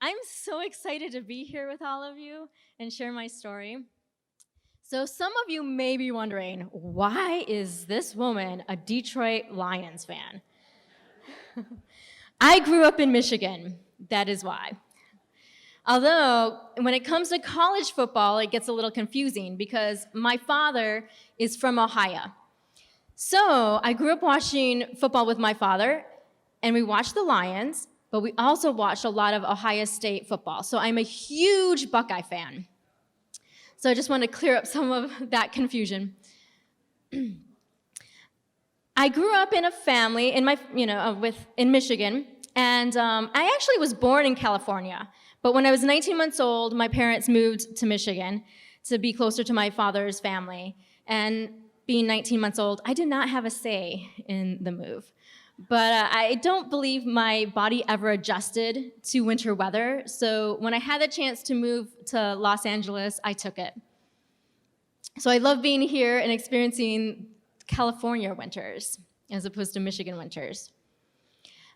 I'm so excited to be here with all of you and share my story. So, some of you may be wondering, why is this woman a Detroit Lions fan? I grew up in Michigan. That is why. Although, when it comes to college football, it gets a little confusing because my father is from Ohio. So, I grew up watching football with my father, and we watched the Lions, but we also watched a lot of Ohio State football. So, I'm a huge Buckeye fan. So, I just want to clear up some of that confusion. I grew up in a family in Michigan, and I actually was born in California. But when I was 19 months old, my parents moved to Michigan to be closer to my father's family. And being 19 months old, I did not have a say in the move. But I don't believe my body ever adjusted to winter weather. So when I had the chance to move to Los Angeles, I took it. So I love being here and experiencing California winters as opposed to Michigan winters.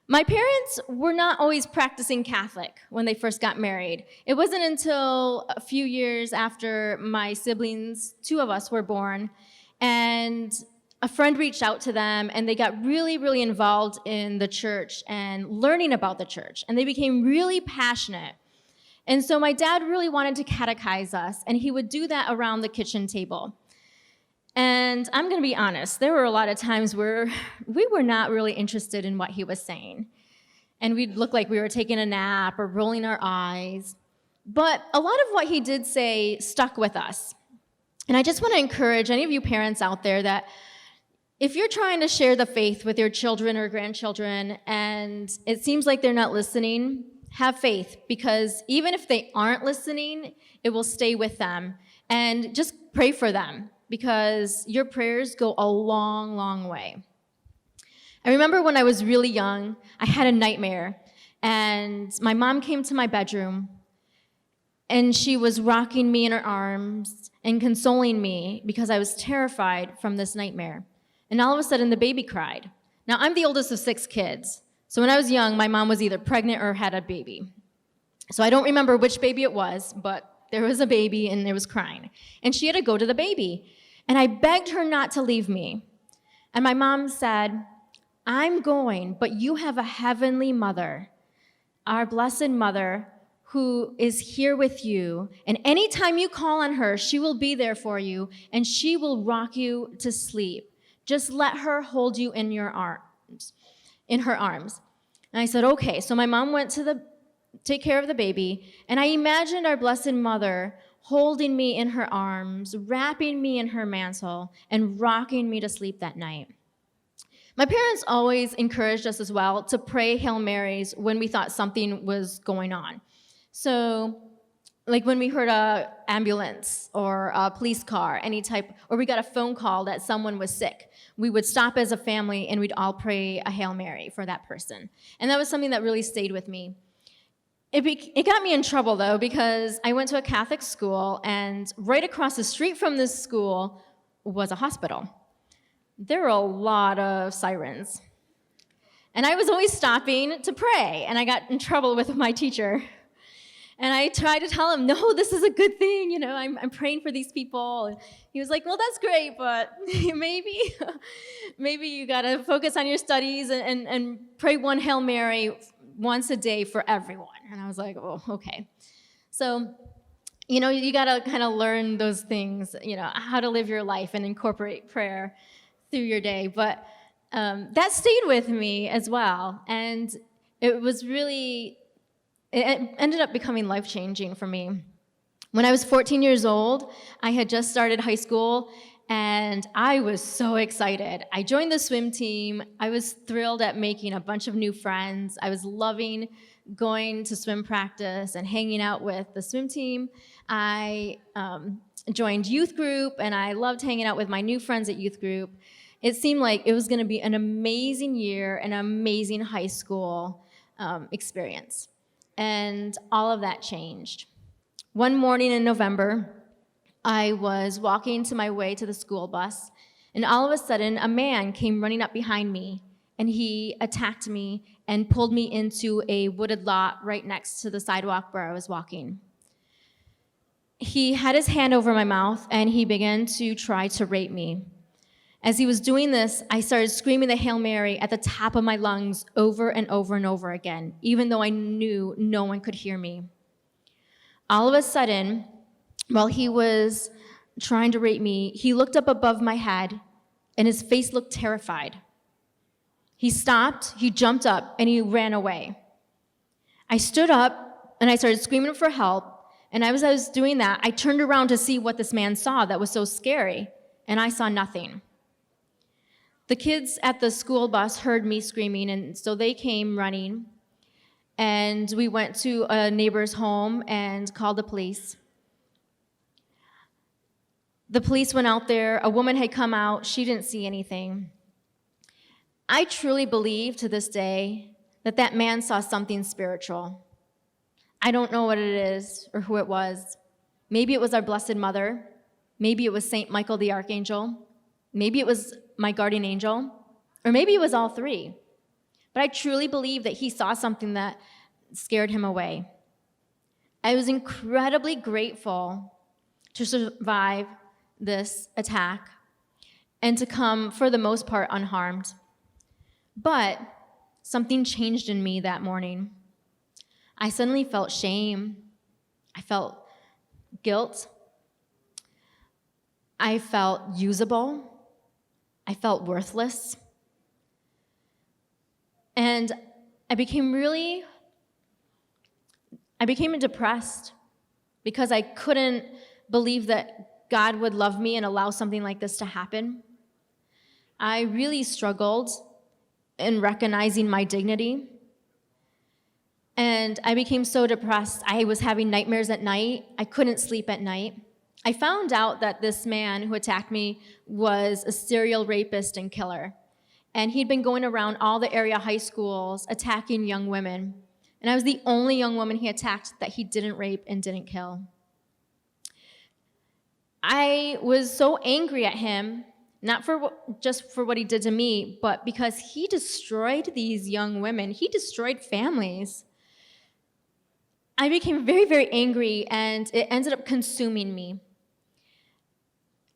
My parents were not always practicing Catholic when they first got married. It wasn't until a few years after my siblings, 2 of us, were born, and a friend reached out to them, and they got really, really involved in the church and learning about the church, and they became really passionate. And so my dad really wanted to catechize us, and he would do that around the kitchen table. And I'm going to be honest, there were a lot of times where we were not really interested in what he was saying. And we'd look like we were taking a nap or rolling our eyes. But a lot of what he did say stuck with us. And I just want to encourage any of you parents out there that if you're trying to share the faith with your children or grandchildren and it seems like they're not listening, have faith, because even if they aren't listening, it will stay with them. And just pray for them, because your prayers go a long, long way. I remember when I was really young, I had a nightmare, and my mom came to my bedroom, and she was rocking me in her arms and consoling me because I was terrified from this nightmare. And all of a sudden, the baby cried. Now, I'm the oldest of 6 kids, so when I was young, my mom was either pregnant or had a baby. So I don't remember which baby it was, but there was a baby and it was crying. And she had to go to the baby. And I begged her not to leave me. And my mom said, I'm going, but you have a heavenly mother, our blessed mother, who is here with you. And anytime you call on her, she will be there for you, and she will rock you to sleep. Just let her hold you in your arms, in her arms. And I said, okay. So my mom went to take care of the baby, and I imagined our blessed mother holding me in her arms, wrapping me in her mantle, and rocking me to sleep that night. My parents always encouraged us as well to pray Hail Marys when we thought something was going on. So, like when we heard an ambulance or a police car, or we got a phone call that someone was sick, we would stop as a family and we'd all pray a Hail Mary for that person. And that was something that really stayed with me. It got me in trouble, though, because I went to a Catholic school, and right across the street from this school was a hospital. There were a lot of sirens. And I was always stopping to pray, and I got in trouble with my teacher. And I tried to tell him, no, this is a good thing, I'm praying for these people. And he was like, well, that's great, but maybe you got to focus on your studies and pray one Hail Mary once a day for everyone. And I was like, oh, okay. So, you got to kind of learn those things, how to live your life and incorporate prayer through your day. But that stayed with me as well. And it ended up becoming life-changing for me. When I was 14 years old, I had just started high school, and I was so excited. I joined the swim team. I was thrilled at making a bunch of new friends. I was loving going to swim practice and hanging out with the swim team. I joined youth group, and I loved hanging out with my new friends at youth group. It seemed like it was going to be an amazing year, an amazing high school experience. And all of that changed. One morning in November, I was walking to my way to the school bus, and all of a sudden, a man came running up behind me, and he attacked me and pulled me into a wooded lot right next to the sidewalk where I was walking. He had his hand over my mouth, and he began to try to rape me. As he was doing this, I started screaming the Hail Mary at the top of my lungs over and over and over again, even though I knew no one could hear me. All of a sudden, while he was trying to rape me, he looked up above my head, and his face looked terrified. He stopped, he jumped up, and he ran away. I stood up, and I started screaming for help, and as I was doing that, I turned around to see what this man saw that was so scary, and I saw nothing. The kids at the school bus heard me screaming, and so they came running, and we went to a neighbor's home and called the police. The police went out there. A woman had come out. She didn't see anything. I truly believe to this day that that man saw something spiritual. I don't know what it is or who it was. Maybe it was our Blessed Mother. Maybe it was Saint Michael the Archangel. Maybe it was my guardian angel. Or maybe it was all three. But I truly believe that he saw something that scared him away. I was incredibly grateful to survive this attack and to come, for the most part, unharmed. But something changed in me that morning. I suddenly felt shame. I felt guilt. I felt usable. I felt worthless. And I became depressed because I couldn't believe that God would love me and allow something like this to happen. I really struggled in recognizing my dignity. And I became so depressed. I was having nightmares at night. I couldn't sleep at night. I found out that this man who attacked me was a serial rapist and killer. And he'd been going around all the area high schools attacking young women. And I was the only young woman he attacked that he didn't rape and didn't kill. I was so angry at him, not just for what he did to me, but because he destroyed these young women. He destroyed families. I became very, very angry, and it ended up consuming me.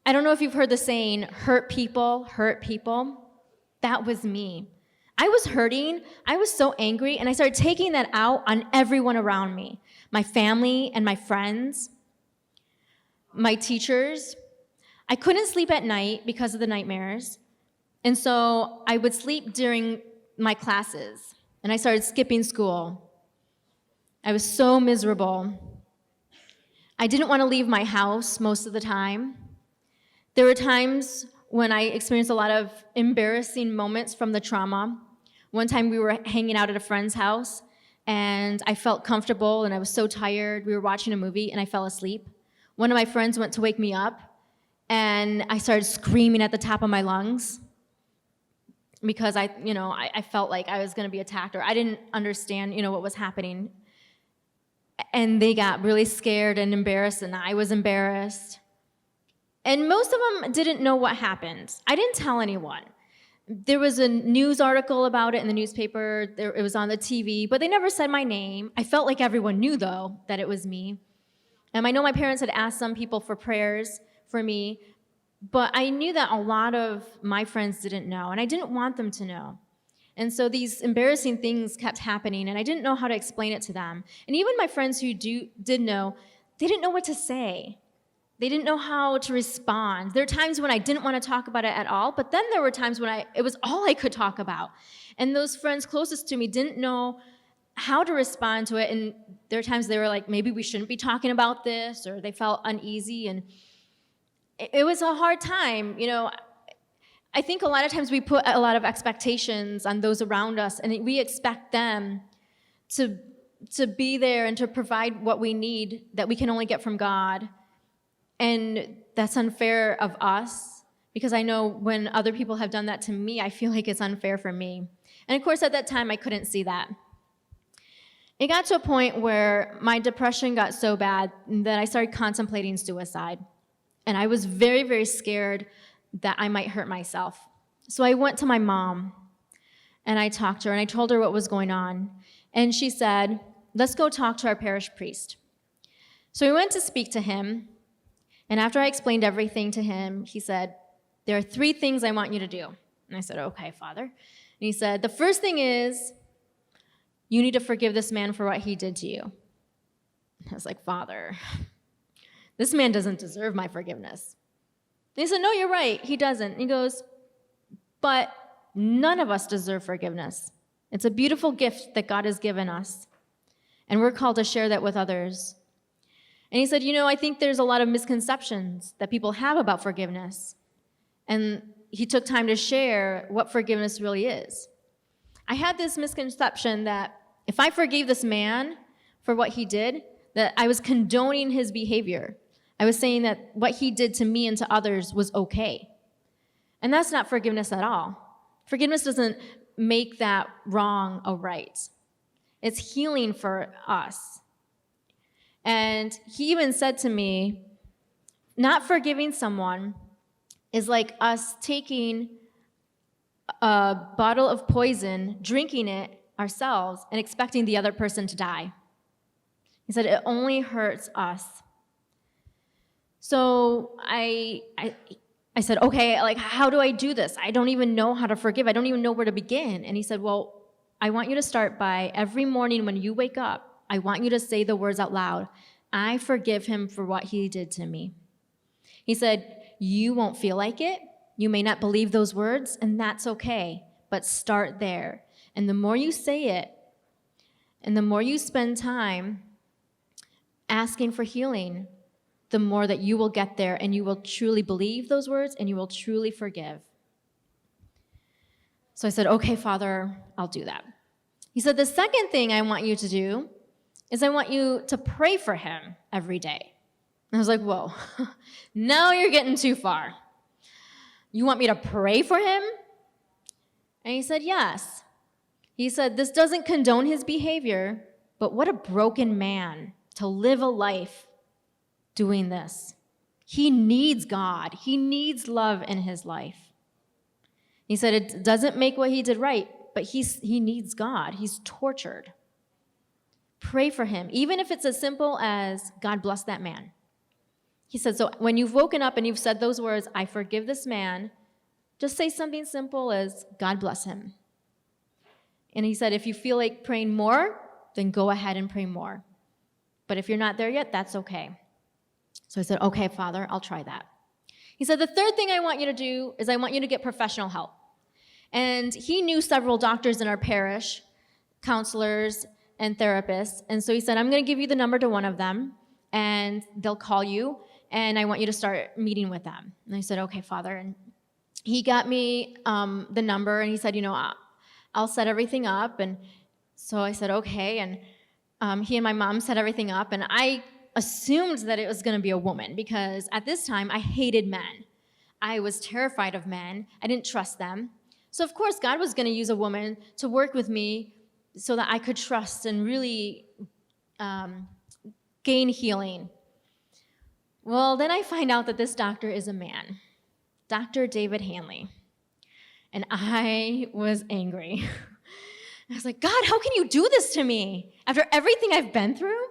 I don't know if you've heard the saying, hurt people, hurt people. That was me. I was hurting, I was so angry, and I started taking that out on everyone around me, my family and my friends, my teachers. I couldn't sleep at night because of the nightmares, and so I would sleep during my classes, and I started skipping school. I was so miserable. I didn't want to leave my house most of the time. There were times when I experienced a lot of embarrassing moments from the trauma. One time we were hanging out at a friend's house, and I felt comfortable, and I was so tired. We were watching a movie, and I fell asleep. One of my friends went to wake me up, and I started screaming at the top of my lungs because I felt like I was going to be attacked, or I didn't understand, what was happening. And they got really scared and embarrassed, and I was embarrassed. And most of them didn't know what happened. I didn't tell anyone. There was a news article about it in the newspaper. It was on the TV, but they never said my name. I felt like everyone knew, though, that it was me. I know my parents had asked some people for prayers for me, but I knew that a lot of my friends didn't know, and I didn't want them to know. And so these embarrassing things kept happening, and I didn't know how to explain it to them. And even my friends who did know, they didn't know what to say. They didn't know how to respond. There were times when I didn't want to talk about it at all, but then there were times when it was all I could talk about. And those friends closest to me didn't know how to respond to it, and there were times they were like, maybe we shouldn't be talking about this, or they felt uneasy, and it was a hard time. I think a lot of times we put a lot of expectations on those around us, and we expect them to be there and to provide what we need that we can only get from God. And that's unfair of us, because I know when other people have done that to me, I feel like it's unfair for me. And of course, at that time, I couldn't see that. It got to a point where my depression got so bad that I started contemplating suicide. And I was very, very scared that I might hurt myself. So I went to my mom, and I talked to her, and I told her what was going on. And she said, let's go talk to our parish priest. So we went to speak to him, and after I explained everything to him, he said, there are 3 things I want you to do. And I said, okay, Father. And he said, the first thing is, you need to forgive this man for what he did to you. I was like, Father, this man doesn't deserve my forgiveness. And he said, no, you're right, he doesn't. And he goes, but none of us deserve forgiveness. It's a beautiful gift that God has given us, and we're called to share that with others. And he said, I think there's a lot of misconceptions that people have about forgiveness. And he took time to share what forgiveness really is. I had this misconception that if I forgave this man for what he did, that I was condoning his behavior. I was saying that what he did to me and to others was okay. And that's not forgiveness at all. Forgiveness doesn't make that wrong a right. It's healing for us. And he even said to me, not forgiving someone is like us taking a bottle of poison, drinking it ourselves, and expecting the other person to die. He said it only hurts us. So I said, okay, like, how do I do this? I don't even know how to forgive. I don't even know where to begin. And he said, well, I want you to start by every morning when you wake up, I want you to say the words out loud. I forgive him for what he did to me. He said, you won't feel like it. You may not believe those words, and that's okay. But start there. And the more you say it, and the more you spend time asking for healing, the more that you will get there, and you will truly believe those words, and you will truly forgive. So I said, okay, Father, I'll do that. He said, the second thing I want you to do is I want you to pray for him every day. And I was like, whoa, now you're getting too far. You want me to pray for him? And he said, yes. He said, this doesn't condone his behavior, but what a broken man to live a life doing this. He needs God. He needs love in his life. He said, it doesn't make what he did right, but he needs God. He's tortured. Pray for him, even if it's as simple as, God bless that man. He said, so when you've woken up and you've said those words, I forgive this man, just say something simple as, God bless him. And he said, if you feel like praying more, then go ahead and pray more. But if you're not there yet, that's okay. So I said, okay, Father, I'll try that. He said, the third thing I want you to do is I want you to get professional help. And he knew several doctors in our parish, counselors and therapists. And so he said, I'm going to give you the number to one of them, and they'll call you, and I want you to start meeting with them. And I said, okay, Father. And he got me the number, and he said, I'll set everything up. And so I said, okay. And he and my mom set everything up, and I assumed that it was going to be a woman, because at this time, I hated men. I was terrified of men. I didn't trust them. So of course, God was going to use a woman to work with me so that I could trust and really gain healing. Well, then I find out that this doctor is a man, Dr. David Hanley. And I was angry. I was like, God, how can you do this to me after everything I've been through?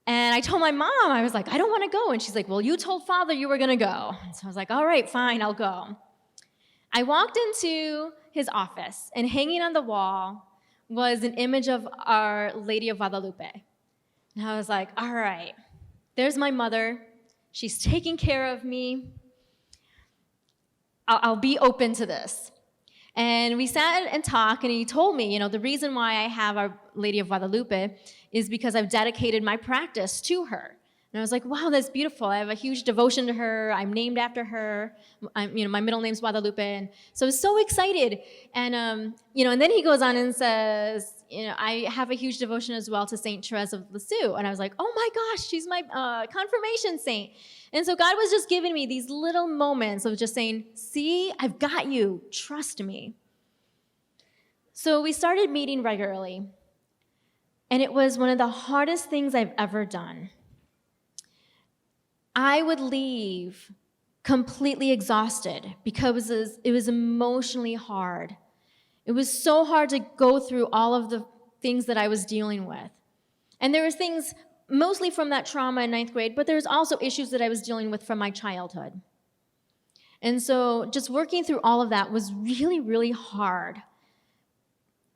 And I told my mom, I was like, I don't want to go. And she's like, well, you told Father you were going to go. And so I was like, all right, fine, I'll go. I walked into his office, and hanging on the wall was an image of Our Lady of Guadalupe. And I was like, all right, there's my mother. She's taking care of me. I'll be open to this. And we sat and talked, and he told me, the reason why I have Our Lady of Guadalupe is because I've dedicated my practice to her. And I was like, wow, that's beautiful. I have a huge devotion to her. I'm named after her. My middle name's Guadalupe. And so I was so excited. And, and then he goes on and says, I have a huge devotion as well to St. Therese of Lisieux. And I was like, oh my gosh, she's my confirmation saint. And so God was just giving me these little moments of just saying, see, I've got you. Trust me. So we started meeting regularly. And it was one of the hardest things I've ever done. I would leave completely exhausted because it was emotionally hard. It was so hard to go through all of the things that I was dealing with. And there was things mostly from that trauma in ninth grade, but there's also issues that I was dealing with from my childhood. And so just working through all of that was really, really hard.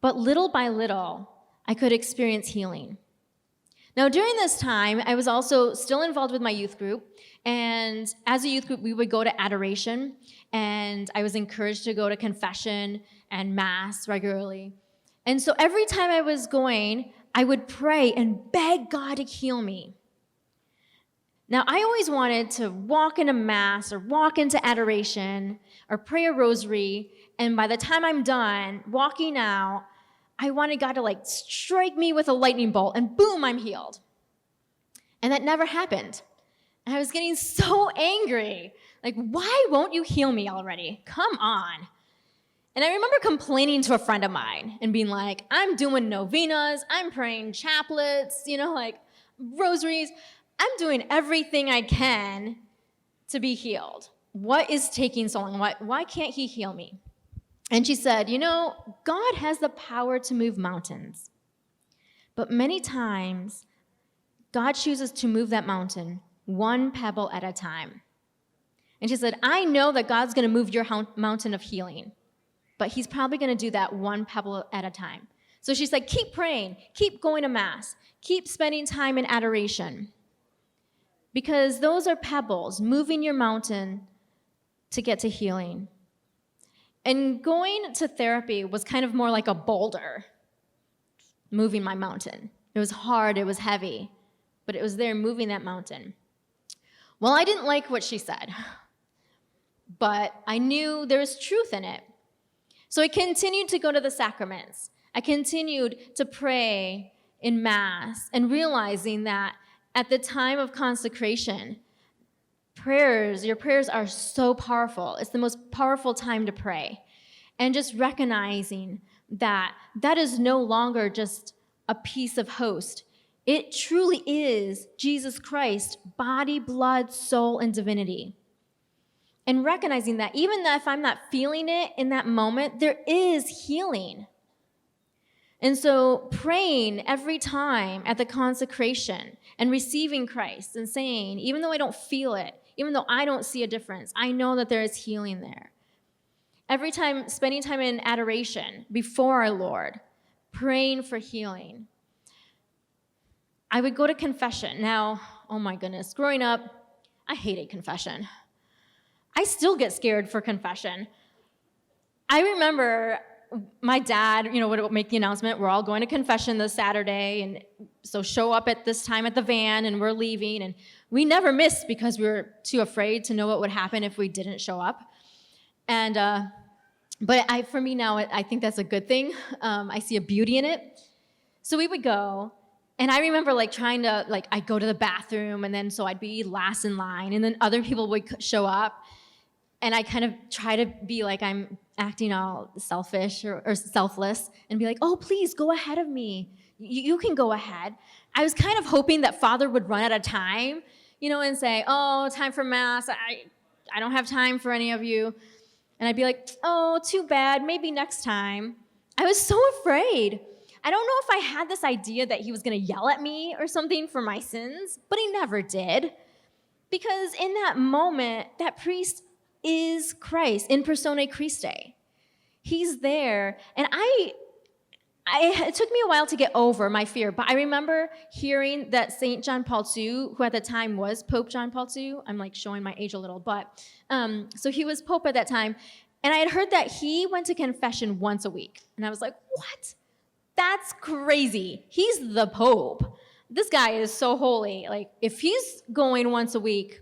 But little by little, I could experience healing. Now, during this time, I was also still involved with my youth group. And as a youth group, we would go to adoration. And I was encouraged to go to confession and mass regularly. And so every time I was going, I would pray and beg God to heal me. Now, I always wanted to walk into mass or walk into adoration or pray a rosary. And by the time I'm done walking out, I wanted God to strike me with a lightning bolt and boom, I'm healed. And that never happened. And I was getting so angry. Why won't you heal me already? Come on. And I remember complaining to a friend of mine and being like, I'm doing novenas, I'm praying chaplets, rosaries. I'm doing everything I can to be healed. What is taking so long? Why can't he heal me? And she said, God has the power to move mountains. But many times, God chooses to move that mountain one pebble at a time. And she said, I know that God's going to move your mountain of healing, but he's probably going to do that one pebble at a time. So she said, keep praying, keep going to mass, keep spending time in adoration, because those are pebbles moving your mountain to get to healing. And going to therapy was kind of more like a boulder moving my mountain. It was hard, it was heavy, but it was there moving that mountain. Well, I didn't like what she said, but I knew there was truth in it. So I continued to go to the sacraments. I continued to pray in mass and realizing that at the time of consecration, your prayers are so powerful. It's the most powerful time to pray. And just recognizing that that is no longer just a piece of host. It truly is Jesus Christ, body, blood, soul, and divinity. And recognizing that even if I'm not feeling it in that moment, there is healing. And so praying every time at the consecration and receiving Christ and saying, even though I don't feel it, even though I don't see a difference, I know that there is healing there. Every time, spending time in adoration before our Lord, praying for healing. I would go to confession. Now, oh my goodness, growing up, I hated confession. I still get scared for confession. I remember my dad, would make the announcement, we're all going to confession this Saturday, and so show up at this time at the van, and we're leaving, and we never missed because we were too afraid to know what would happen if we didn't show up. And but for me now, I think that's a good thing. I see a beauty in it. So we would go, and I remember trying to I'd go to the bathroom, and then so I'd be last in line, and then other people would show up, and I kind of try to be I'm acting all selfish or selfless and be oh, please go ahead of me. You can go ahead. I was kind of hoping that Father would run out of time, and say, oh, time for mass. I don't have time for any of you. And I'd be oh, too bad. Maybe next time. I was so afraid. I don't know if I had this idea that he was going to yell at me or something for my sins, but he never did. Because in that moment, that priest is Christ, in persona Christi. He's there. And it took me a while to get over my fear, but I remember hearing that St. John Paul II, who at the time was Pope John Paul II, I'm showing my age a little, but so he was Pope at that time, and I had heard that he went to confession once a week. And I was like, what? That's crazy. He's the Pope. This guy is so holy. If he's going once a week,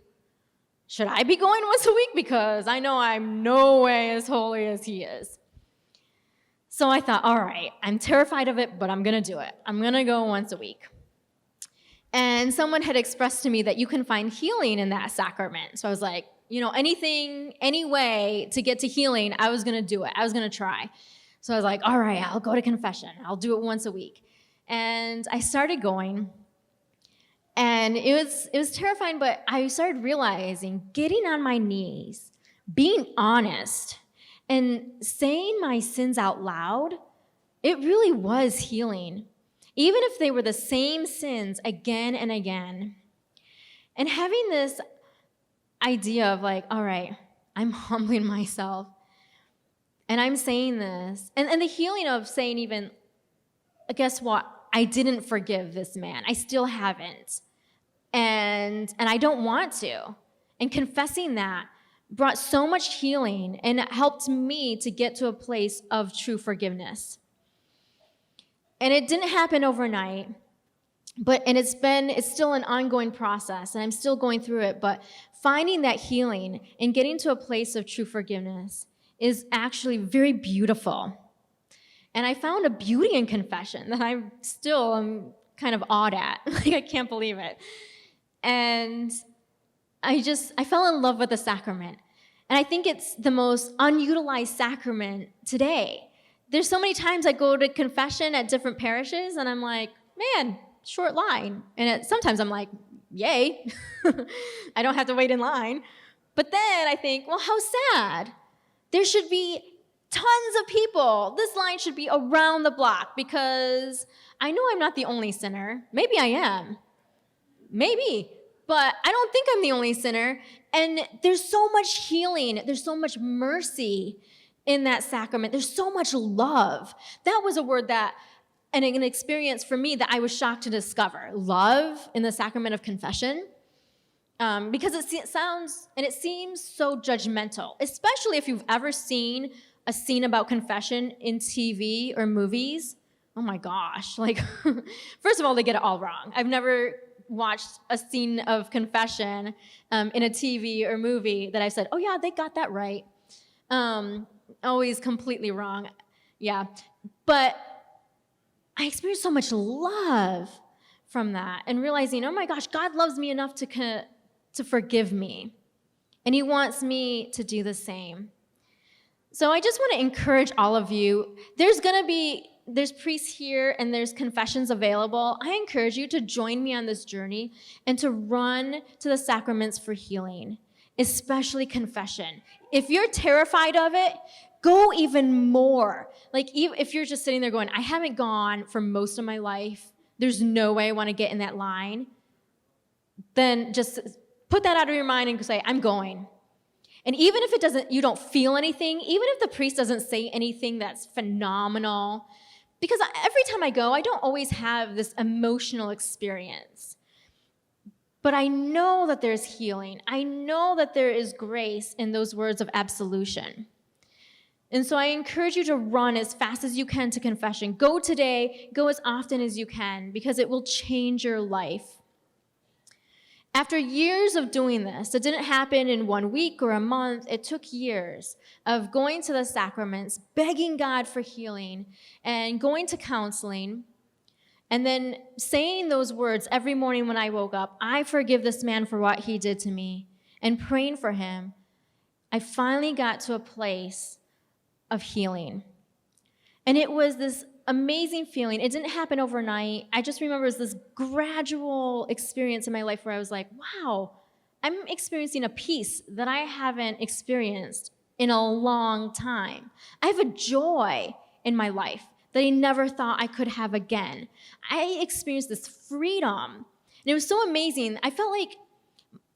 should I be going once a week? Because I know I'm no way as holy as he is. So I thought, all right, I'm terrified of it, but I'm going to do it. I'm going to go once a week. And someone had expressed to me that you can find healing in that sacrament. So I was like, anything, any way to get to healing, I was going to do it. I was going to try. So I was like, all right, I'll go to confession. I'll do it once a week. And I started going. And it was terrifying, but I started realizing getting on my knees, being honest, And saying my sins out loud, it really was healing, even if they were the same sins again and again. And having this idea of like, all right, I'm humbling myself, and I'm saying this, and the healing of saying even, guess what? I didn't forgive this man. I still haven't. And I don't want to. And confessing that brought so much healing and it helped me to get to a place of true forgiveness. And it didn't happen overnight, and it's still an ongoing process, and I'm still going through it, but finding that healing and getting to a place of true forgiveness is actually very beautiful. And I found a beauty in confession that I'm kind of awed at. Like, I can't believe it. And I fell in love with the sacrament. And I think it's the most unutilized sacrament today. There's so many times I go to confession at different parishes, and I'm like, man, short line. And sometimes I'm like, yay, I don't have to wait in line. But then I think, well, how sad. There should be tons of people. This line should be around the block because I know I'm not the only sinner. Maybe I am. Maybe. But I don't think I'm the only sinner. And there's so much healing. There's so much mercy in that sacrament. There's so much love. That was a word and an experience for me that I was shocked to discover. Love in the sacrament of confession. Because it seems so judgmental, especially if you've ever seen a scene about confession in TV or movies. Oh my gosh. Like, first of all, they get it all wrong. I've never watched a scene of confession in a TV or movie that I said, oh yeah, they got that right. Always completely wrong. Yeah. But I experienced so much love from that and realizing, oh my gosh, God loves me enough to forgive me. And he wants me to do the same. So I just want to encourage all of you. There's priests here and there's confessions available. I encourage you to join me on this journey and to run to the sacraments for healing, especially confession. If you're terrified of it, go even more. Like, if you're just sitting there going, I haven't gone for most of my life, there's no way I want to get in that line, then just put that out of your mind and say, I'm going. And even if you don't feel anything, even if the priest doesn't say anything that's phenomenal, because every time I go, I don't always have this emotional experience. But I know that there's healing. I know that there is grace in those words of absolution. And so I encourage you to run as fast as you can to confession. Go today, go as often as you can, because it will change your life. After years of doing this, it didn't happen in 1 week or a month. It took years of going to the sacraments, begging God for healing, and going to counseling, and then saying those words every morning when I woke up, I forgive this man for what he did to me, and praying for him. I finally got to a place of healing. And it was this amazing feeling. It didn't happen overnight. I just remember it was this gradual experience in my life where I was like, wow, I'm experiencing a peace that I haven't experienced in a long time. I have a joy in my life that I never thought I could have again. I experienced this freedom. And it was so amazing. I felt like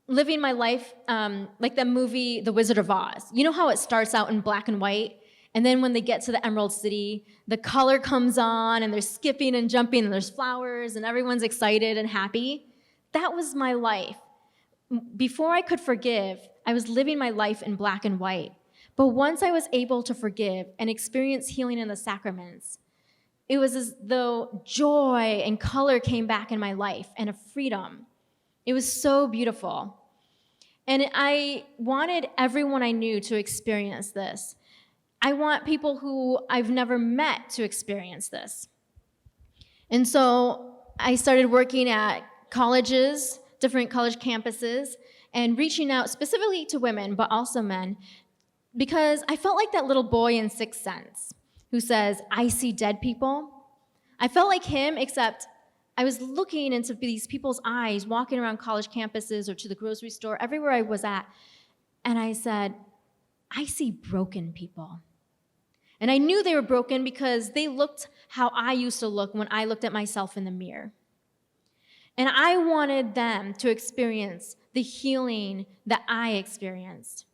living my life like the movie The Wizard of Oz. You know how it starts out in black and white? And then when they get to the Emerald City, the color comes on and they're skipping and jumping and there's flowers and everyone's excited and happy. That was my life. Before I could forgive, I was living my life in black and white. But once I was able to forgive and experience healing in the sacraments, it was as though joy and color came back in my life and a freedom. It was so beautiful. And I wanted everyone I knew to experience this. I want people who I've never met to experience this. And so I started working at colleges, different college campuses, and reaching out specifically to women, but also men, because I felt like that little boy in Sixth Sense who says, I see dead people. I felt like him, except I was looking into these people's eyes, walking around college campuses or to the grocery store, everywhere I was at, and I said, I see broken people. And I knew they were broken because they looked how I used to look when I looked at myself in the mirror. And I wanted them to experience the healing that I experienced.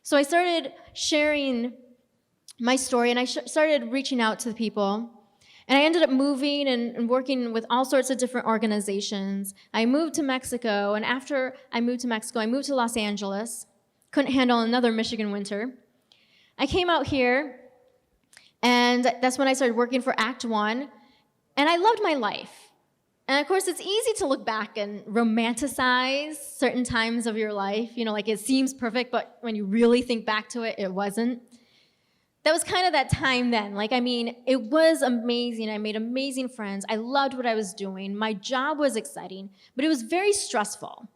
So I started sharing my story, and I started reaching out to the people. And I ended up moving and working with all sorts of different organizations. I moved to Mexico, and after I moved to Mexico, I moved to Los Angeles. Couldn't handle another Michigan winter. I came out here, and that's when I started working for Act One, and I loved my life. And of course, it's easy to look back and romanticize certain times of your life. You know, like it seems perfect, but when you really think back to it, it wasn't. That was kind of that time then. Like, I mean, it was amazing. I made amazing friends. I loved what I was doing. My job was exciting, but it was very stressful.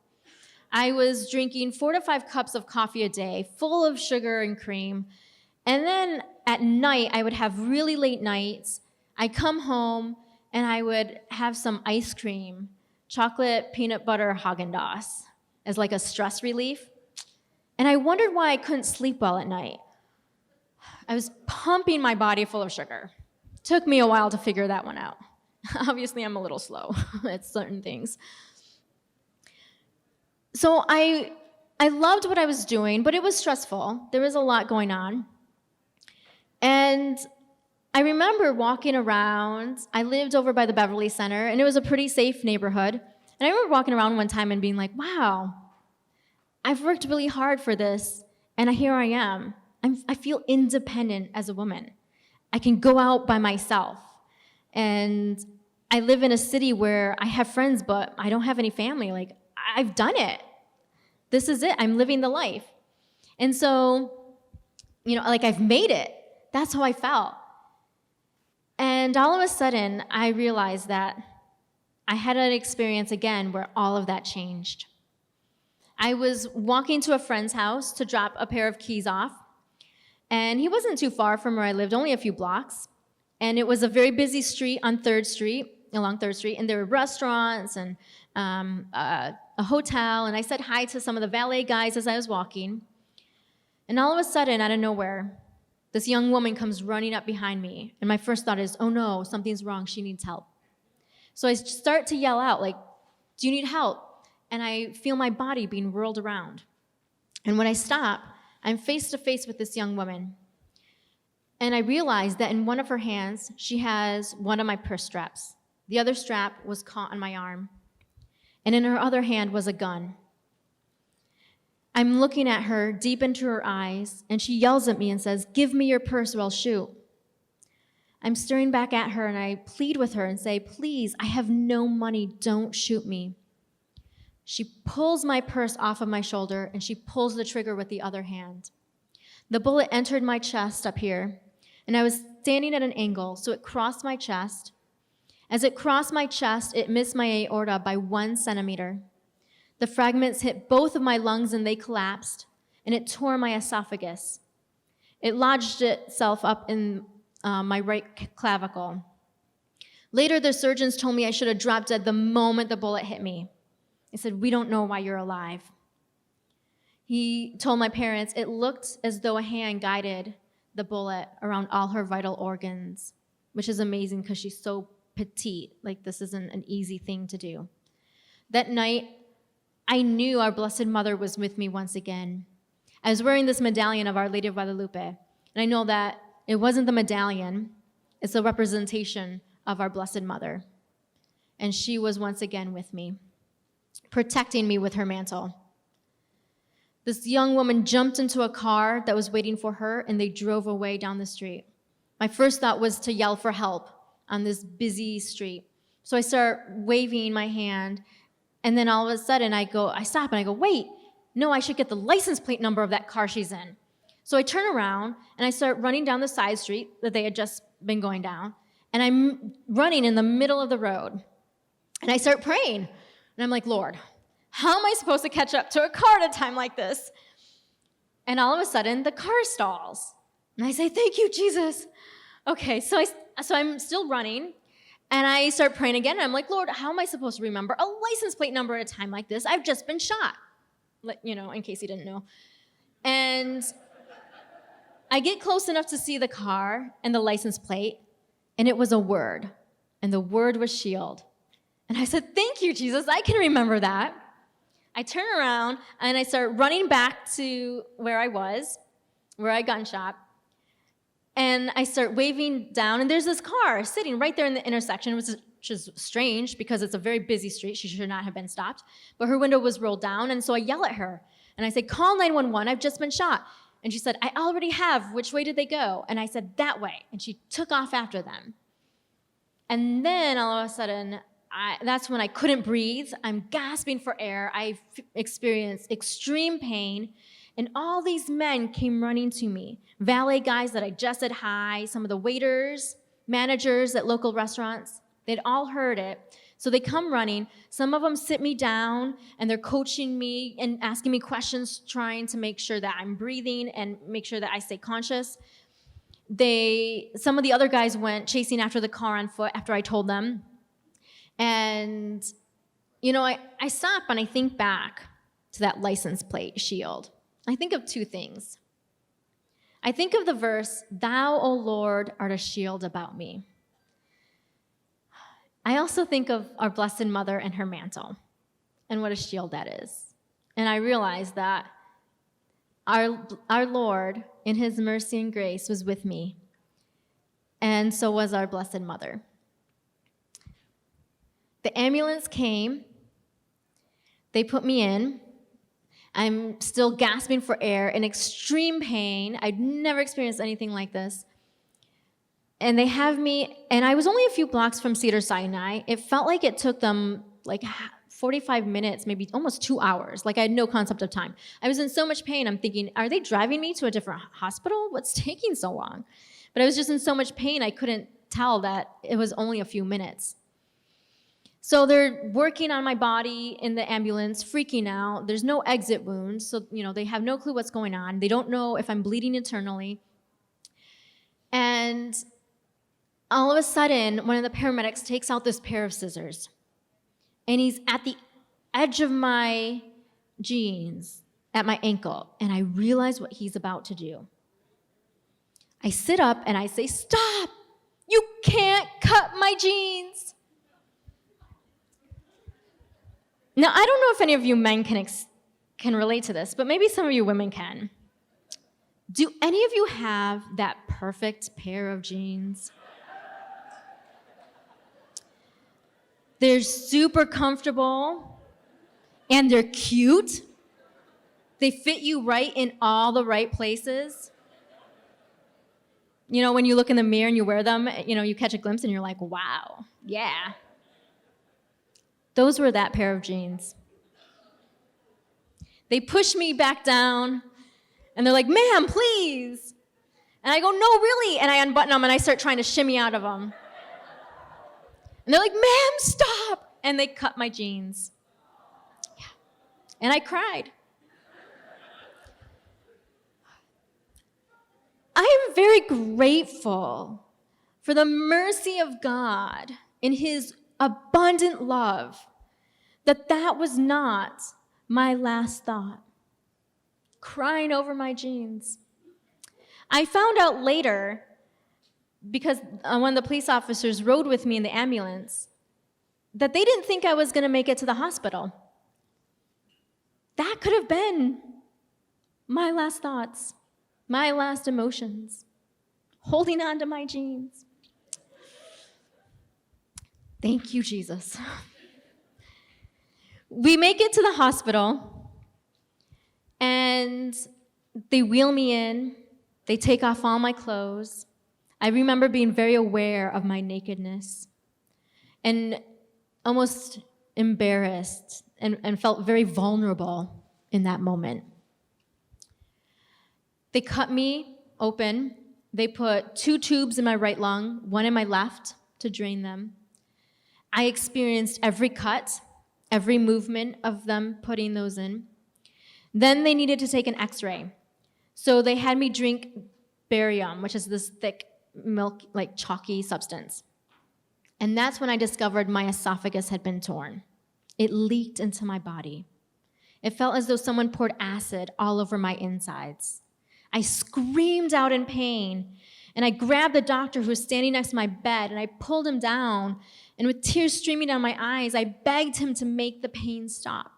I was drinking 4 to 5 cups of coffee a day, full of sugar and cream. And then at night, I would have really late nights. I'd come home, and I would have some ice cream, chocolate peanut butter Haagen-Dazs, as like a stress relief. And I wondered why I couldn't sleep well at night. I was pumping my body full of sugar. Took me a while to figure that one out. Obviously, I'm a little slow at certain things. So I loved what I was doing, but it was stressful. There was a lot going on. And I remember walking around. I lived over by the Beverly Center, and it was a pretty safe neighborhood. And I remember walking around one time and being like, wow, I've worked really hard for this, and here I am. I feel independent as a woman. I can go out by myself. And I live in a city where I have friends, but I don't have any family. Like, I've done it. This is it. I'm living the life. And so, you know, like I've made it. That's how I felt. And all of a sudden, I realized that I had an experience again where all of that changed. I was walking to a friend's house to drop a pair of keys off. And he wasn't too far from where I lived, only a few blocks. And it was a very busy street on 3rd Street, along 3rd Street, and there were restaurants and a hotel, and I said hi to some of the valet guys as I was walking. And all of a sudden, out of nowhere, this young woman comes running up behind me, and my first thought is, oh no, something's wrong, she needs help. So I start to yell out, like, do you need help? And I feel my body being whirled around. And when I stop, I'm face to face with this young woman. And I realize that in one of her hands, she has one of my purse straps. The other strap was caught on my arm. And in her other hand was a gun. I'm looking at her deep into her eyes, and she yells at me and says, give me your purse or I'll shoot. I'm staring back at her, and I plead with her and say, please, I have no money, don't shoot me. She pulls my purse off of my shoulder, and she pulls the trigger with the other hand. The bullet entered my chest up here, and I was standing at an angle, so it crossed my chest. As it crossed my chest, it missed my aorta by 1 centimeter. The fragments hit both of my lungs, and they collapsed, and it tore my esophagus. It lodged itself up in my right clavicle. Later, the surgeons told me I should have dropped dead the moment the bullet hit me. He said, we don't know why you're alive. He told my parents it looked as though a hand guided the bullet around all her vital organs, which is amazing because she's so petite. Like, this isn't an easy thing to do. That night, I knew our Blessed Mother was with me once again. I was wearing this medallion of Our Lady of Guadalupe, and I know that it wasn't the medallion, it's a representation of our Blessed Mother. And she was once again with me, protecting me with her mantle. This young woman jumped into a car that was waiting for her, and they drove away down the street. My first thought was to yell for help on this busy street. So I start waving my hand, and then all of a sudden I stop and I go, wait, no, I should get the license plate number of that car she's in. So I turn around and I start running down the side street that they had just been going down, and I'm running in the middle of the road. And I start praying. And I'm like, Lord, how am I supposed to catch up to a car at a time like this? And all of a sudden, the car stalls. And I say, thank you, Jesus. Okay, so I'm still running, and I start praying again. And I'm like, Lord, how am I supposed to remember a license plate number at a time like this? I've just been shot, you know, in case you didn't know. And I get close enough to see the car and the license plate, and it was a word, and the word was shield. And I said, thank you, Jesus, I can remember that. I turn around, and I start running back to where I was, where I gun shot, and I start waving down, and there's this car sitting right there in the intersection, which is strange because it's a very busy street. She should not have been stopped, but her window was rolled down, and so I yell at her, and I say, call 911, I've just been shot. And she said, I already have. Which way did they go? And I said, that way. And she took off after them. And then all of a sudden, that's when I couldn't breathe. I'm gasping for air. I experienced extreme pain. And all these men came running to me. Valet guys that I just said hi, some of the waiters, managers at local restaurants. They'd all heard it. So they come running. Some of them sit me down, and they're coaching me and asking me questions, trying to make sure that I'm breathing and make sure that I stay conscious. Some of the other guys went chasing after the car on foot after I told them. And, I stop and I think back to that license plate shield. I think of two things. I think of the verse, thou, O Lord, art a shield about me. I also think of our Blessed Mother and her mantle and what a shield that is. And I realize that our Lord, in his mercy and grace, was with me. And so was our Blessed Mother. The ambulance came. They put me in. I'm still gasping for air, in extreme pain. I'd never experienced anything like this. And they have me, and I was only a few blocks from Cedars-Sinai. It felt like it took them 45 minutes, maybe almost 2 hours. I had no concept of time. I was in so much pain, I'm thinking, are they driving me to a different hospital? What's taking so long? But I was just in so much pain, I couldn't tell that it was only a few minutes. So they're working on my body in the ambulance, freaking out. There's no exit wounds, so they have no clue what's going on. They don't know if I'm bleeding internally. And all of a sudden, one of the paramedics takes out this pair of scissors, and he's at the edge of my jeans, at my ankle, and I realize what he's about to do. I sit up and I say, stop! You can't cut my jeans! Now, I don't know if any of you men can relate to this, but maybe some of you women can. Do any of you have that perfect pair of jeans? They're super comfortable, and they're cute. They fit you right in all the right places. When you look in the mirror and you wear them, you catch a glimpse and you're like, wow, yeah. Those were that pair of jeans. They push me back down, and they're like, ma'am, please. And I go, no, really. And I unbutton them, and I start trying to shimmy out of them. And they're like, ma'am, stop. And they cut my jeans. Yeah. And I cried. I am very grateful for the mercy of God in his abundant love, that was not my last thought. Crying over my jeans. I found out later, because one of the police officers rode with me in the ambulance, that they didn't think I was going to make it to the hospital. That could have been my last thoughts, my last emotions, holding on to my jeans. Thank you, Jesus. We make it to the hospital, and they wheel me in. They take off all my clothes. I remember being very aware of my nakedness and almost embarrassed and felt very vulnerable in that moment. They cut me open. They put 2 tubes in my right lung, 1 in my left to drain them. I experienced every cut, every movement of them putting those in. Then they needed to take an x-ray. So they had me drink barium, which is this thick milk, chalky substance. And that's when I discovered my esophagus had been torn. It leaked into my body. It felt as though someone poured acid all over my insides. I screamed out in pain, and I grabbed the doctor who was standing next to my bed, and I pulled him down, and with tears streaming down my eyes, I begged him to make the pain stop.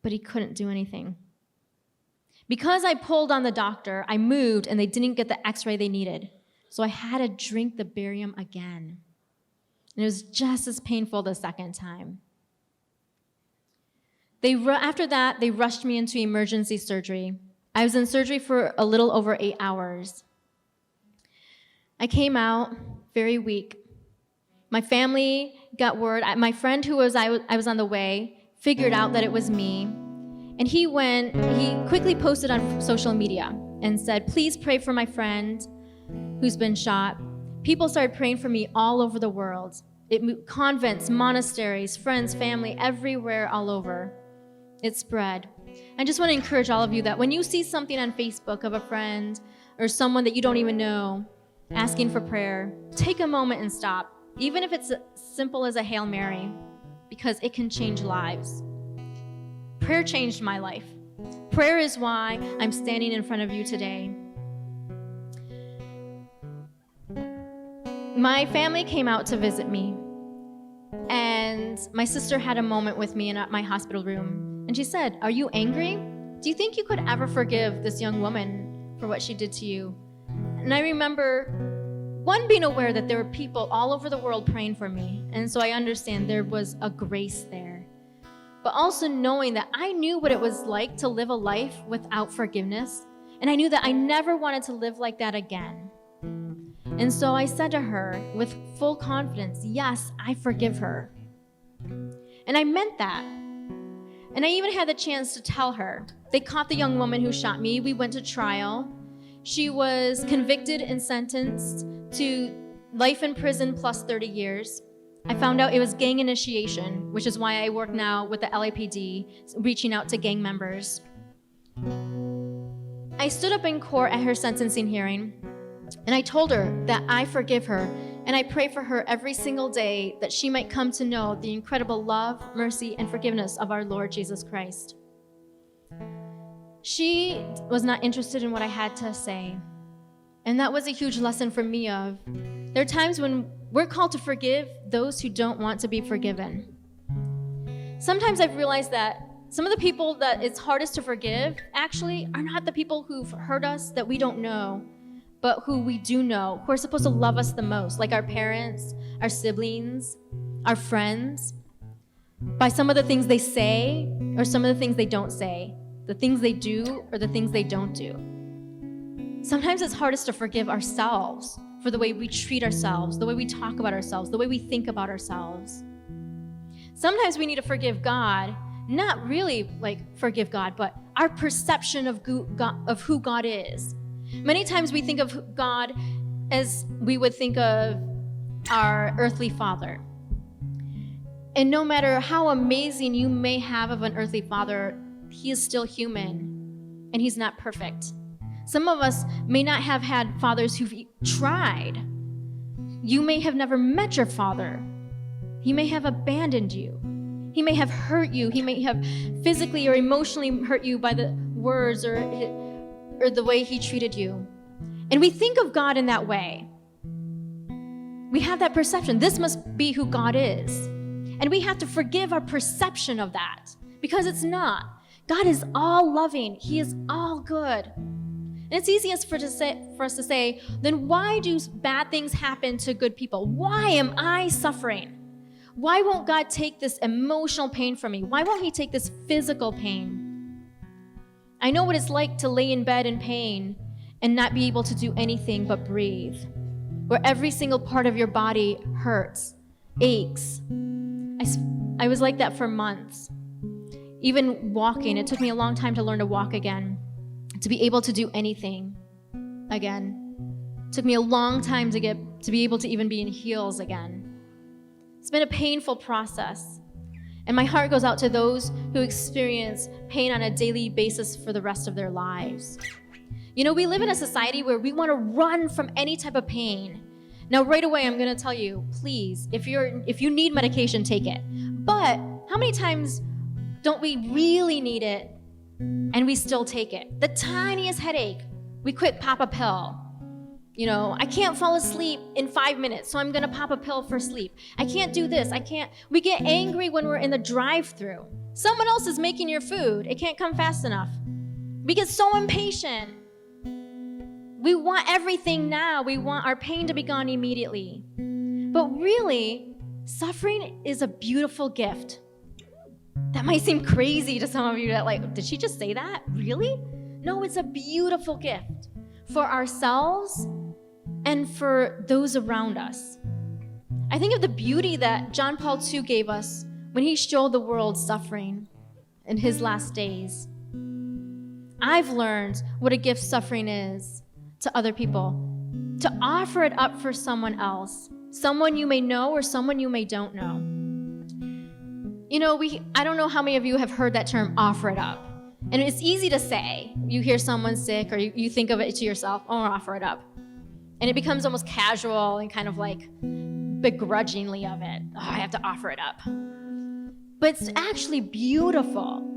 But he couldn't do anything. Because I pulled on the doctor, I moved, and they didn't get the x-ray they needed. So I had to drink the barium again. And it was just as painful the second time. After that, they rushed me into emergency surgery. I was in surgery for a little over 8 hours. I came out very weak. My family got word. My friend who I was on the way figured out that it was me. And he quickly posted on social media and said, please pray for my friend who's been shot. People started praying for me all over the world. Convents, monasteries, friends, family, everywhere, all over. It spread. I just want to encourage all of you that when you see something on Facebook of a friend or someone that you don't even know asking for prayer, take a moment and stop, even if it's as simple as a Hail Mary, because it can change lives. Prayer changed my life. Prayer is why I'm standing in front of you today. My family came out to visit me, and my sister had a moment with me in my hospital room. And she said, are you angry? Do you think you could ever forgive this young woman for what she did to you? And I remember, one, being aware that there were people all over the world praying for me. And so I understand there was a grace there. But also knowing that I knew what it was like to live a life without forgiveness. And I knew that I never wanted to live like that again. And so I said to her with full confidence, yes, I forgive her. And I meant that. And I even had the chance to tell her. They caught the young woman who shot me. We went to trial. She was convicted and sentenced to life in prison plus 30 years. I found out it was gang initiation, which is why I work now with the LAPD, reaching out to gang members. I stood up in court at her sentencing hearing, and I told her that I forgive her, and I pray for her every single day that she might come to know the incredible love, mercy, and forgiveness of our Lord Jesus Christ. She was not interested in what I had to say, and that was a huge lesson for me of, there are times when we're called to forgive those who don't want to be forgiven. Sometimes I've realized that some of the people that it's hardest to forgive actually are not the people who've hurt us that we don't know, but who we do know, who are supposed to love us the most, like our parents, our siblings, our friends, by some of the things they say or some of the things they don't say, the things they do or the things they don't do. Sometimes it's hardest to forgive ourselves for the way we treat ourselves, the way we talk about ourselves, the way we think about ourselves. Sometimes we need to forgive God, not really like forgive God, but our perception of who God is. Many times we think of God as we would think of our earthly father. And no matter how amazing you may have of an earthly father, he is still human and he's not perfect. Some of us may not have had fathers who've tried. You may have never met your father. He may have abandoned you. He may have hurt you. He may have physically or emotionally hurt you by the words or the way he treated you. And we think of God in that way. We have that perception. This must be who God is. And we have to forgive our perception of that because it's not. God is all loving. He is all good. And it's easiest for us to say, then why do bad things happen to good people? Why am I suffering? Why won't God take this emotional pain from me? Why won't he take this physical pain? I know what it's like to lay in bed in pain and not be able to do anything but breathe, where every single part of your body hurts, aches. I was like that for months. Even walking, it took me a long time to learn to walk again, to be able to do anything again. It took me a long time to be able to even be in heels again. It's been a painful process. And my heart goes out to those who experience pain on a daily basis for the rest of their lives. You know, we live in a society where we want to run from any type of pain. Now, right away, I'm going to tell you, please, if you need medication, take it. But how many times don't we really need it and we still take it? The tiniest headache, We quick pop a pill. I can't fall asleep in 5 minutes, so I'm going to pop a pill for sleep. I can't do this. We get angry when we're in the drive-thru. Someone else is making your food. It can't come fast enough. We get so impatient. We want everything now. We want our pain to be gone immediately. But really, suffering is a beautiful gift. That might seem crazy to some of you that did she just say that? Really? No, it's a beautiful gift for ourselves and for those around us. I think of the beauty that John Paul II gave us when he showed the world suffering in his last days. I've learned what a gift suffering is to other people, to offer it up for someone else, someone you may know or someone you may don't know. I don't know how many of you have heard that term, offer it up. And it's easy to say. You hear someone sick or you think of it to yourself, offer it up. And it becomes almost casual and kind of begrudgingly of it. I have to offer it up. But it's actually beautiful.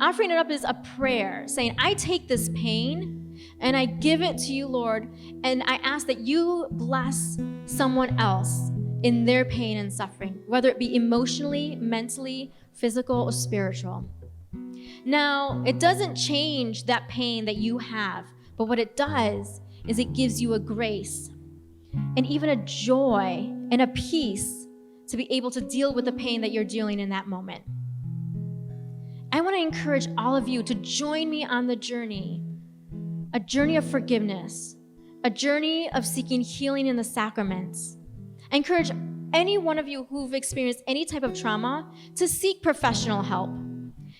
Offering it up is a prayer, saying, I take this pain and I give it to you, Lord, and I ask that you bless someone else in their pain and suffering, whether it be emotionally, mentally, physical, or spiritual. Now, it doesn't change that pain that you have, but what it does is it gives you a grace and even a joy and a peace to be able to deal with the pain that you're dealing in that moment. I want to encourage all of you to join me on the journey, a journey of forgiveness, a journey of seeking healing in the sacraments. I encourage any one of you who've experienced any type of trauma to seek professional help.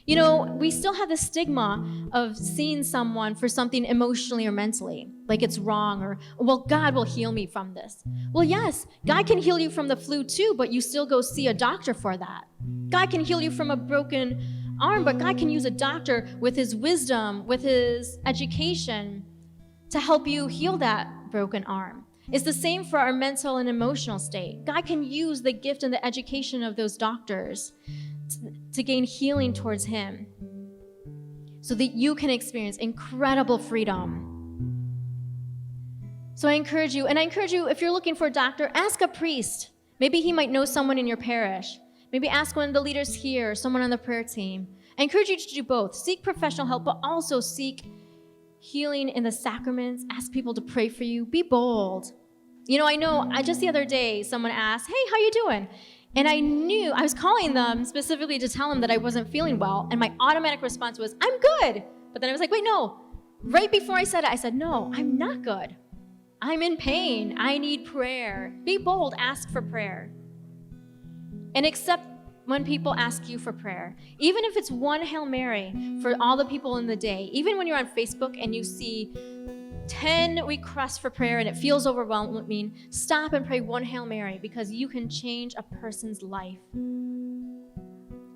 We still have the stigma of seeing someone for something emotionally or mentally, like it's wrong or, well, God will heal me from this. Well, yes, God can heal you from the flu too, but you still go see a doctor for that. God can heal you from a broken arm, but God can use a doctor with his wisdom, with his education to help you heal that broken arm. It's the same for our mental and emotional state. God can use the gift and the education of those doctors to gain healing towards him so that you can experience incredible freedom. So I encourage you, if you're looking for a doctor, ask a priest. Maybe he might know someone in your parish. Maybe ask one of the leaders here, or someone on the prayer team. I encourage you to do both. Seek professional help, but also seek healing in the sacraments. Ask people to pray for you. Be bold. I know just the other day, someone asked, hey, how you doing? And I knew, I was calling them specifically to tell them that I wasn't feeling well, and my automatic response was, I'm good. But then I was like, wait, no. Right before I said it, I said, no, I'm not good. I'm in pain. I need prayer. Be bold. Ask for prayer. And accept when people ask you for prayer. Even if it's one Hail Mary for all the people in the day, even when you're on Facebook and you see 10 requests for prayer and it feels overwhelming, stop and pray one Hail Mary because you can change a person's life.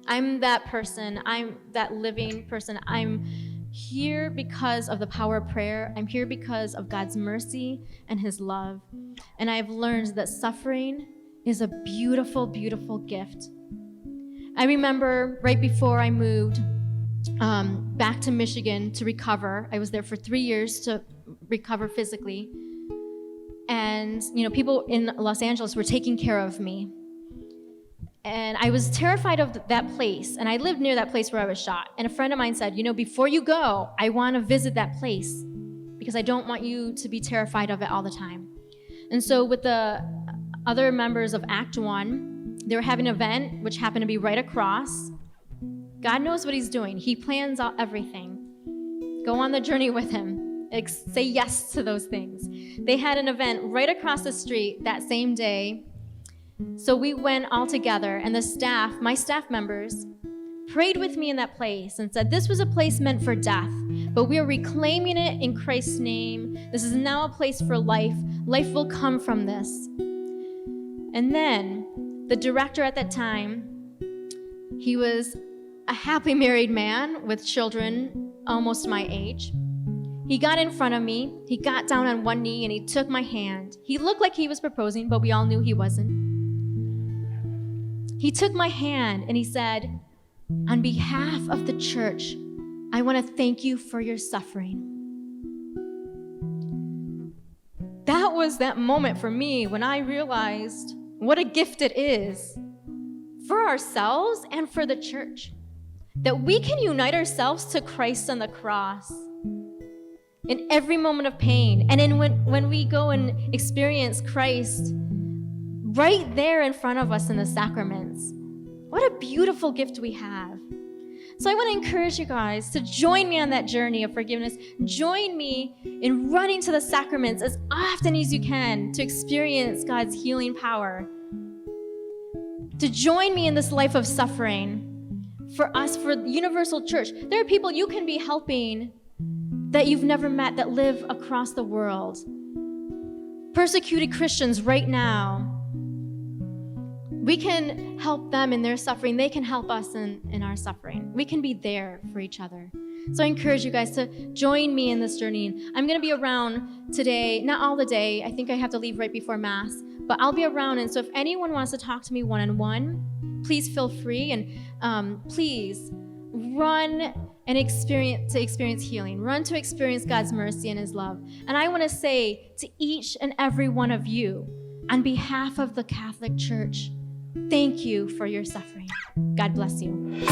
I'm that person. I'm that living person. I'm here because of the power of prayer. I'm here because of God's mercy and his love. And I've learned that suffering is a beautiful, beautiful gift. I remember right before I moved back to Michigan to recover, I was there for 3 years to recover physically. And, people in Los Angeles were taking care of me. And I was terrified of that place. And I lived near that place where I was shot. And a friend of mine said, before you go, I want to visit that place because I don't want you to be terrified of it all the time. And so with the other members of Act One, they were having an event which happened to be right across. God knows what he's doing. He plans out everything. Go on the journey with him. Say yes to those things. They had an event right across the street that same day. So we went all together, and my staff members, prayed with me in that place and said, this was a place meant for death, but we are reclaiming it in Christ's name. This is now a place for life. Life will come from this. And then the director at that time, he was a happily married man with children almost my age. He got in front of me, he got down on one knee, and he took my hand. He looked like he was proposing, but we all knew he wasn't. He took my hand and he said, on behalf of the church, I want to thank you for your suffering. that was that moment for me when I realized what a gift it is for ourselves and for the church, that we can unite ourselves to Christ on the cross in every moment of pain. And then when we go and experience Christ right there in front of us in the sacraments, what a beautiful gift we have. So I want to encourage you guys to join me on that journey of forgiveness. Join me in running to the sacraments as often as you can to experience God's healing power. To join me in this life of suffering for us, for the universal church. There are people you can be helping that you've never met that live across the world. Persecuted Christians right now. We can help them in their suffering. They can help us in our suffering. We can be there for each other. So I encourage you guys to join me in this journey. I'm going to be around today, not all the day. I think I have to leave right before Mass, but I'll be around. And so if anyone wants to talk to me one-on-one, please feel free. And please run and experience healing. Run to experience God's mercy and his love. And I want to say to each and every one of you, on behalf of the Catholic Church, thank you for your suffering. God bless you.